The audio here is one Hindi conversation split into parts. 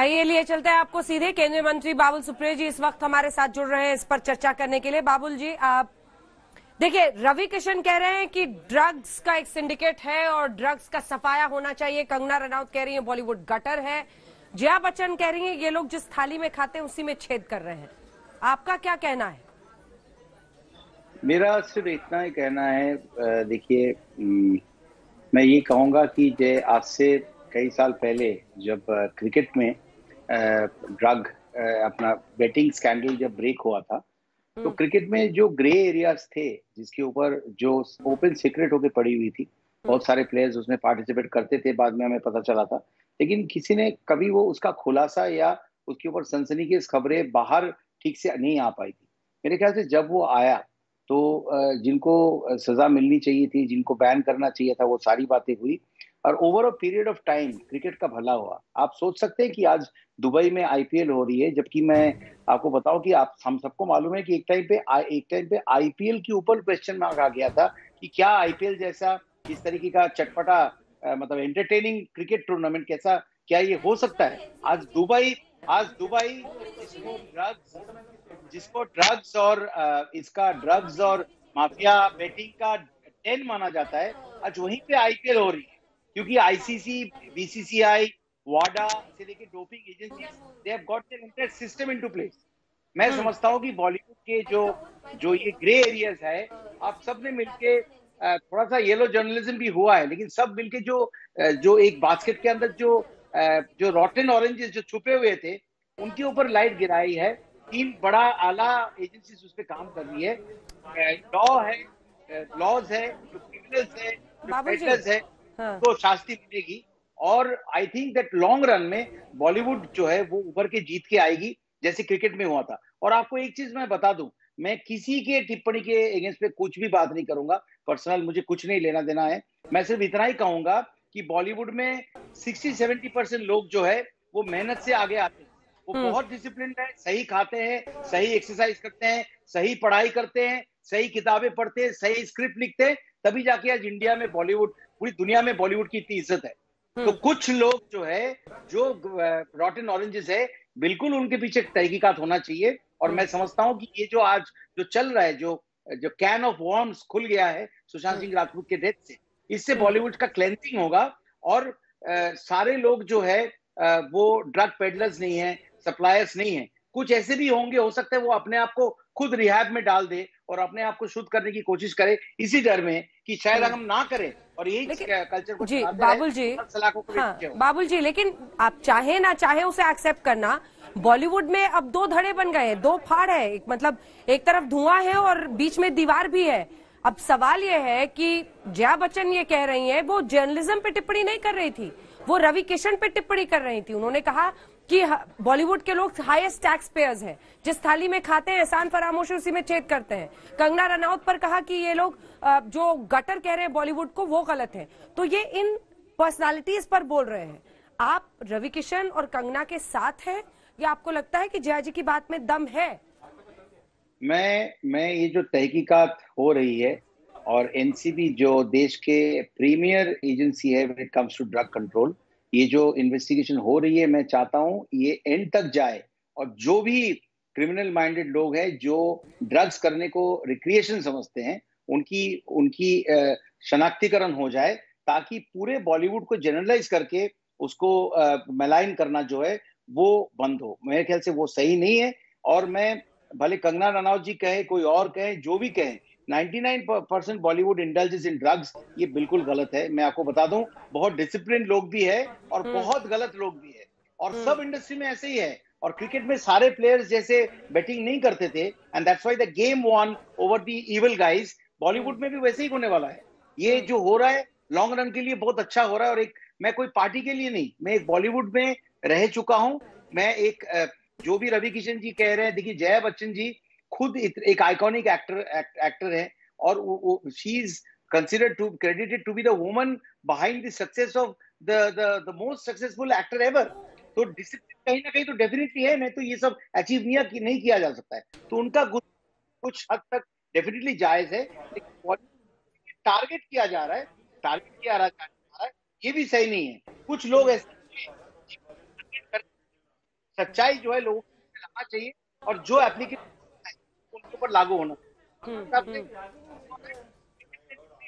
आइए लिए चलते हैं आपको सीधे। केंद्रीय मंत्री बाबुल सुप्रियो जी इस वक्त हमारे साथ जुड़ रहे हैं इस पर चर्चा करने के लिए। बाबुल जी, आप देखिए, रवि किशन कह रहे हैं कि ड्रग्स का एक सिंडिकेट है और ड्रग्स का सफाया होना चाहिए। कंगना रनौत कह रही है बॉलीवुड गटर है। जया बच्चन कह रही है ये लोग जिस थाली में खाते हैं उसी में छेद कर रहे हैं। आपका क्या कहना है? मेरा सिर्फ इतना ही कहना है। देखिए, मैं ये कहूंगा कि आज से कई साल पहले जब क्रिकेट में ड्रग अपना बेटिंग स्कैंडल जब ब्रेक हुआ था, तो क्रिकेट में जो ग्रे एरियाज थे जिसके ऊपर जो ओपन सीक्रेट होके पड़ी हुई थी, बहुत सारे प्लेयर्स उसमें पार्टिसिपेट करते थे, बाद में हमें पता चला था, लेकिन किसी ने कभी वो उसका खुलासा या उसके ऊपर सनसनीखेज खबरें बाहर ठीक से नहीं आ पाई थी। मेरे ख्याल से जब वो आया तो जिनको सजा मिलनी चाहिए थी, जिनको बैन करना चाहिए था, वो सारी बातें हुई और over a period of time cricket का भला हुआ। आप सोच सकते हैं कि आज दुबई में आईपीएल हो रही है, जबकि मैं आपको बताऊं कि आप हम सबको मालूम है कि एक टाइम पे आईपीएल के ऊपर क्वेश्चन मार्क आ गया था कि क्या आईपीएल जैसा इस तरीके का चटपटा मतलब एंटरटेनिंग क्रिकेट टूर्नामेंट कैसा, क्या ये हो सकता है? आज दुबई जिसको ड्रग्स और इसका ड्रग्स और माफिया बेटिंग का डेन माना जाता है, आज वहीं पे आईपीएल हो रही है, क्योंकि आईसीसी, बीसीसीआई, वाडा से लेके doping agencies, they have got their entire system into place. मैं समझता हूँ कि बॉलीवुड के जो जो ये ग्रे एरियाज है, आप सब ने मिलके थोड़ा सा येलो जर्नलिज्म भी हुआ है, लेकिन सब मिलके जो एक बास्केट के अंदर जो रॉटन ऑरेंजेस जो छुपे हुए थे, उनके ऊपर लाइट गिराई है। तीन बड़ा आला एजेंसीज उस पर काम कर रही है। लॉ है, लॉज है, जो क्रिमिनल्स है, जो बाबुल जी, पेडलर्स है, हाँ, उनको शास्ति मिलेगी। और I think that long run में बॉलीवुड जो है वो उभर के जीत के आएगी, जैसे क्रिकेट में हुआ था। और आपको एक चीज मैं बता दूं, मैं किसी के टिप्पणी के अगेंस्ट पे कुछ भी बात नहीं करूंगा, पर्सनल मुझे कुछ नहीं लेना देना है। मैं सिर्फ इतना ही कहूंगा कि बॉलीवुड में 60-70% लोग जो है वो मेहनत से आगे आते हैं, वो बहुत डिसिप्लिन है, सही खाते हैं, सही एक्सरसाइज करते हैं, सही पढ़ाई करते हैं, सही किताबें पढ़ते हैं, सही स्क्रिप्ट लिखते हैं, तभी जाके आज इंडिया में बॉलीवुड, पूरी दुनिया में बॉलीवुड की इतनी इज्जत है। तो कुछ लोग जो है, जो रॉटन ऑरेंजेस है, बिल्कुल उनके पीछे तहकीकात होना चाहिए। और मैं समझता हूं कि ये जो आज जो चल रहा है, जो जो कैन ऑफ वॉर्म्स खुल गया है सुशांत सिंह राजपूत के डेथ से, इससे बॉलीवुड का क्लेंजिंग होगा। और सारे लोग जो है वो ड्रग पेडलर्स नहीं है, सप्लायर्स नहीं है, कुछ ऐसे भी होंगे, हो सकता है वो अपने आप को खुद रिहैब में डाल दे और अपने आप को शुद्ध करने की कोशिश करे, इसी डर में कि शायद हम ना करें और यही कल्चर को जी चलाते रहे, बाबुल जी, सलाखों को हाँ पीछे हो। बाबुल जी, लेकिन आप चाहे ना चाहे उसे एक्सेप्ट करना, बॉलीवुड में अब दो धड़े बन गए हैं, दो फाड़ है। एक मतलब एक तरफ धुआं है और बीच में दीवार भी है। अब सवाल यह है कि जया बच्चन ये कह रही हैं वो जर्नलिज्म पे टिप्पणी नहीं कर रही थी, वो रवि किशन पे टिप्पणी कर रही थी। उन्होंने कहा कि बॉलीवुड के लोग हाईएस्ट टैक्स पेयर्स हैं, जिस थाली में खाते हैं एहसान फरामोश उसी में छेद करते हैं। कंगना रनौत पर कहा कि ये लोग जो गटर कह रहे हैं बॉलीवुड को वो गलत है। तो ये इन पर्सनालिटीज पर बोल रहे हैं। आप रवि किशन और कंगना के साथ हैं या आपको लगता है कि जया जी की बात में दम है? मैं ये जो तहकीकात हो रही है, और एनसीबी जो देश के प्रीमियर एजेंसी है when it comes to drug control, ये जो इन्वेस्टिगेशन हो रही है, मैं चाहता हूं ये एंड तक जाए और जो भी क्रिमिनल माइंडेड लोग हैं जो ड्रग्स करने को रिक्रिएशन समझते हैं, उनकी उनकी शनाख्तीकरण हो जाए, ताकि पूरे बॉलीवुड को जनरलाइज करके उसको मेलाइन करना जो है वो बंद हो। मेरे ख्याल से वो सही नहीं है। और मैं, भले कंगना रनौत जी कहे, कोई और कहे, जो भी कहे, 99% बॉलीवुड इंडल्जेस इन ड्रग्स, ये बिल्कुल गलत है। मैं आपको बता दूं, बहुत डिसिप्लिन लोग भी है और बहुत गलत लोग भी है, और सब इंडस्ट्री में ऐसे ही है। और क्रिकेट में सारे प्लेयर्स जैसे बैटिंग नहीं करते थे, and that's why the game won over the evil guys, Bollywood में भी वैसे ही होने वाला है। ये जो हो रहा है लॉन्ग रन के लिए बहुत अच्छा हो रहा है। और एक, मैं कोई पार्टी के लिए नहीं, मैं एक बॉलीवुड में रह चुका हूं। मैं एक जो भी रवि किशन जी कह रहे हैं, देखिए जया बच्चन जी खुद एक आइकॉनिक एक्टर है, और she is considered to credited to be the woman behind the success of the most successful actor ever. तो डिसिप्लिन कहीं ना कहीं तो डेफिनेटली है, नहीं तो ये सब अचीव नहीं किया जा सकता है। तो उनका कुछ हद तक डेफिनेटली जायज है, लेकिन टारगेट किया जा रहा है, टारगेट किया जा रहा है, ये भी सही नहीं है। कुछ लोग ऐसे सच्चाई जो है लोगों को लाना चाहिए और जो एप्लीकेशन उनके ऊपर लागू होना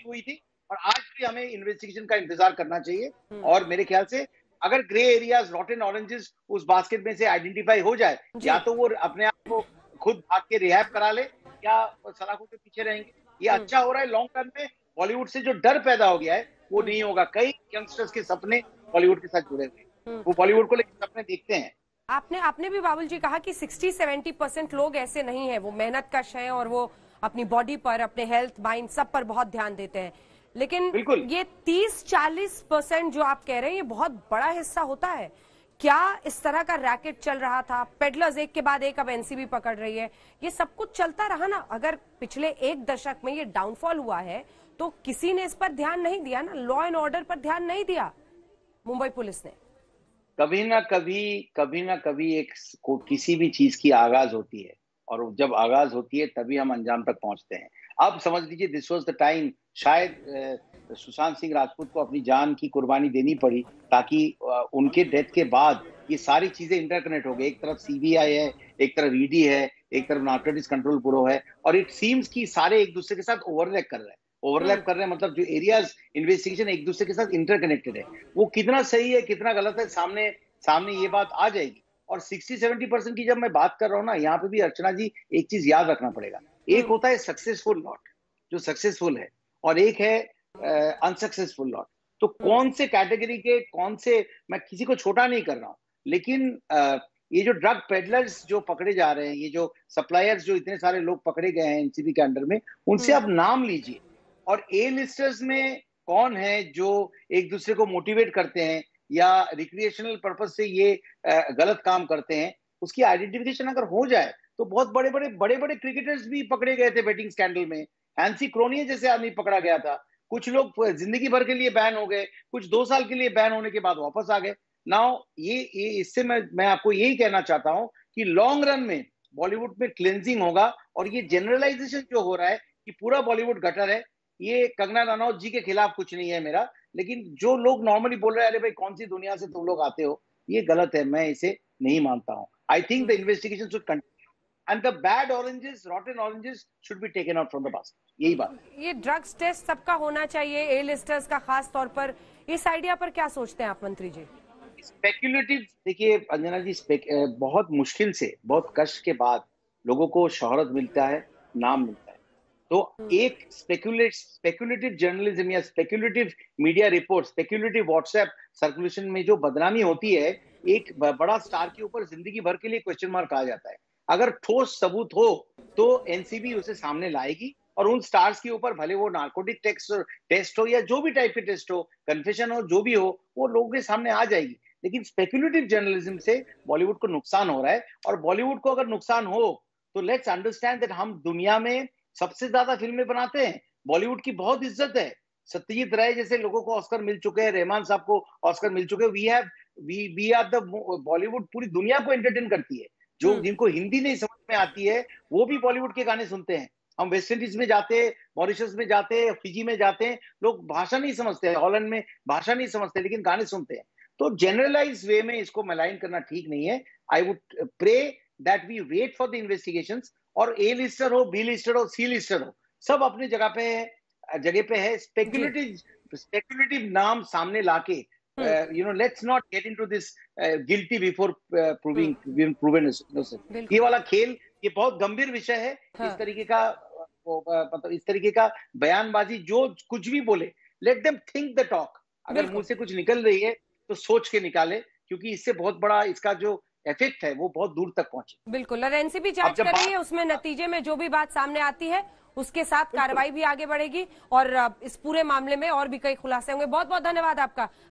हुई थी। और आज भी हमें इन्वेस्टिगेशन का इंतजार करना चाहिए। और मेरे ख्याल से अगर ग्रे एरियाज, रॉटन ऑरेंजेस उस बास्केट में से आइडेंटिफाई हो जाए, या तो वो अपने आप को खुद भाग के रिहैब करा ले या सलाखों के पीछे रहेंगे। ये अच्छा हो रहा है लॉन्ग टर्म में। बॉलीवुड से जो डर पैदा हो गया है वो नहीं होगा। कई यंगस्टर्स के सपने बॉलीवुड के साथ जुड़े हुए हैं, वो बॉलीवुड को लेकर सपने देखते हैं। आपने भी बाबुल जी कहा कि 60-70% लोग ऐसे नहीं है, वो मेहनत कश हैं और वो अपनी बॉडी पर, अपने हेल्थ, माइंड सब पर बहुत ध्यान देते हैं। लेकिन ये 30-40% जो आप कह रहे हैं ये बहुत बड़ा हिस्सा होता है। क्या इस तरह का रैकेट चल रहा था? पेडलर्स एक के बाद एक अब एनसीबी पकड़ रही है, ये सब कुछ चलता रहा ना। अगर पिछले एक दशक में ये डाउनफॉल हुआ है तो किसी ने इस पर ध्यान नहीं दिया ना, लॉ एंड ऑर्डर पर ध्यान नहीं दिया मुंबई पुलिस ने। कभी ना कभी एक किसी भी चीज की आगाज होती है और जब आगाज होती है तभी हम अंजाम तक पहुंचते हैं। अब समझ लीजिए दिस वाज द टाइम, शायद सुशांत सिंह राजपूत को अपनी जान की कुर्बानी देनी पड़ी ताकि उनके डेथ के बाद ये सारी चीजें इंटरकनेक्ट हो गई। एक तरफ सीबीआई है, एक तरफ ईडी है, एक तरफ नार्कोटिक्स कंट्रोल ब्यूरो है, और इट सीम्स कि सारे एक दूसरे के साथ ओवरलैप कर रहे हैं। मतलब जो एरियाज इन्वेस्टिगेशन एक दूसरे के साथ इंटरकनेक्टेड है, वो कितना सही है कितना गलत है सामने ये बात आ जाएगी। और 60-70% की जब मैं बात कर रहा हूं ना, यहाँ पे भी अर्चना जी एक चीज याद रखना पड़ेगा। एक होता है सक्सेसफुल लॉट जो सक्सेसफुल है, और एक है अनसक्सेसफुल लॉट। तो कौन से कैटेगरी के कौन से, मैं किसी को छोटा नहीं कर रहा हूं, लेकिन ये जो ड्रग पेडलर्स जो पकड़े जा रहे हैं, ये जो सप्लायर्स जो इतने सारे लोग पकड़े गए हैं एनसीबी के अंडर में, उनसे आप नाम लीजिए। और ए लिस्टर्स में कौन है जो एक दूसरे को मोटिवेट करते हैं या रिक्रिएशनल पर्पज से ये गलत काम करते हैं, उसकी आइडेंटिफिकेशन अगर हो जाए तो बहुत बड़े बड़े क्रिकेटर्स भी पकड़े गए थे बेटिंग स्कैंडल में। हैंसी क्रोनिया जैसे आदमी पकड़ा गया था। कुछ लोग जिंदगी भर के लिए बैन हो गए, कुछ 2 साल के लिए बैन होने के बाद वापस आ गए। नाउ ये इससे मैं आपको यही कहना चाहता हूं कि लॉन्ग रन में बॉलीवुड में क्लेंजिंग होगा। और ये जनरलाइजेशन जो हो रहा है कि पूरा बॉलीवुड गटर है, ये कंगना रनौत जी के खिलाफ कुछ नहीं है मेरा, लेकिन जो लोग नॉर्मली बोल रहे हैं अरे भाई कौन सी दुनिया से तुम लोग आते हो, ये गलत है, मैं इसे नहीं मानता हूं। I think the investigation should continue and the bad oranges, रॉटन oranges should be taken out from the basket. यही बात। ये ड्रग्स टेस्ट सबका होना चाहिए, ए लिस्टर्स का खास तौर पर। इस आइडिया पर क्या सोचते हैं आप मंत्री जी? स्पेक्युलेटिव, देखिए अंजना जी, बहुत मुश्किल से, बहुत कष्ट के बाद लोगों को शोहरत मिलता है, नाम मिलता है। तो एक स्पेक्युलेटिव जर्नलिज्म या speculative media report, speculative WhatsApp circulation में जो बदनामी होती है, एक बड़ा स्टार के ऊपर जिंदगी भर के लिए क्वेश्चन मार्क आ जाता है। अगर ठोस सबूत हो तो एनसीबी उसे सामने लाएगी और उन स्टार्स के ऊपर, भले वो नार्कोटिक टेस्ट हो या जो भी टाइप के टेस्ट हो, कन्फेशन हो, जो भी हो, वो लोगों के सामने आ जाएगी। लेकिन स्पेक्युलेटिव जर्नलिज्म से बॉलीवुड को नुकसान हो रहा है। और बॉलीवुड को अगर नुकसान हो तो लेट्स अंडरस्टैंड दैट हम दुनिया में सबसे ज्यादा फिल्में बनाते हैं, बॉलीवुड की बहुत इज्जत है। सत्यजीत राय जैसे लोगों को ऑस्कर मिल चुके हैं, रहमान साहब को ऑस्कर मिल चुके हैं। वी आर द बॉलीवुड पूरी दुनिया को एंटरटेन करती है। जो जिनको हिंदी नहीं समझ में आती है वो भी बॉलीवुड के गाने सुनते हैं। हम वेस्ट इंडीज में जाते, मॉरिशस में जाते, फिजी में जाते हैं, लोग भाषा नहीं समझते, हॉलैंड में भाषा नहीं समझते, लेकिन गाने सुनते हैं। तो जनरलाइज वे में इसको मलाइन करना ठीक नहीं है। I would pray that we wait for the investigations. और ए लिस्टर हो, बी लिस्टर हो, सी लिस्टर हो, सब अपनी जगह पे है। स्पेक्युलेटिव नाम सामने लाके, let's not get into this guilty before proven innocent. ये वाला खेल, ये बहुत गंभीर विषय है। हाँ। इस तरीके का बयानबाजी, जो कुछ भी बोले, let them think the talk. अगर मुंह से कुछ निकल रही है तो सोच के निकाले, क्योंकि इससे बहुत बड़ा इसका जो इफेक्ट है वो बहुत दूर तक पहुंचे। बिल्कुल, और एनसीबी जांच कर रही है, उसमें नतीजे में जो भी बात सामने आती है उसके साथ कार्रवाई भी आगे बढ़ेगी और इस पूरे मामले में और भी कई खुलासे होंगे। बहुत बहुत धन्यवाद आपका।